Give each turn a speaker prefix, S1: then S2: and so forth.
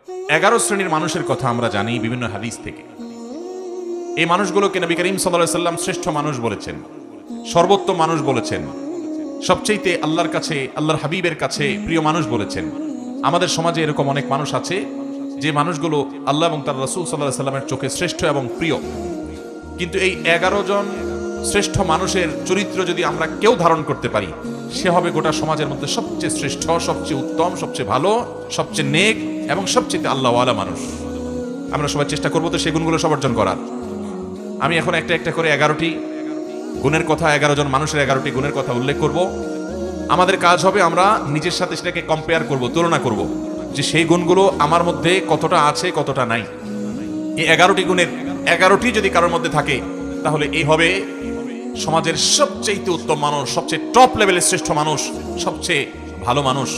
S1: 11 শ্রেণীর মানুষের কথা আমরা জানি বিভিন্ন হাদিস থেকে। এই মানুষগুলোকে নবী করিম সাল্লাল্লাহু আলাইহি সাল্লাম শ্রেষ্ঠ মানুষ বলেছেন, সর্বোত্তম মানুষ বলেছেন, সবচেয়ে আল্লাহর কাছে, আল্লাহর হাবিবের কাছে প্রিয় মানুষ বলেছেন। আমাদের সমাজে এরকম অনেক মানুষ আছে যে মানুষগুলো আল্লাহ এবং তার রাসূল সাল্লাল্লাহু আলাইহি সাল্লামের চোখে শ্রেষ্ঠ এবং প্রিয়। কিন্তু এই 11 জন শ্রেষ্ঠ মানুষের চরিত্র যদি আমরা কেউ ধারণ করতে পারি, সে হবে গোটা সমাজের মধ্যে সবচেয়ে শ্রেষ্ঠ, সবচেয়ে উত্তম, সবচেয়ে ভালো, সবচেয়ে নেক এবং সবচেয়ে আল্লাহওয়ালা মানুষ। আমরা সবাই চেষ্টা করবো তো সেই গুণগুলো সব অর্জন করার। আমি এখন একটা একটা করে 11টি গুণের কথা, 11 জন মানুষের 11টি গুণের কথা উল্লেখ করব। আমাদের কাজ হবে আমরা নিজের সাথে সেটাকে কম্পেয়ার করব, তুলনা করব যে সেই গুণগুলো আমার মধ্যে কতটা আছে, কতটা নাই। এই 11টি গুণের 11টি যদি কারোর মধ্যে থাকে, তাহলে এই হবে সমাজের সবচেয়ে উত্তম মানুষ, সবচেয়ে টপ লেভেলের শ্রেষ্ঠ মানুষ, সবচেয়ে ভালো মানুষ।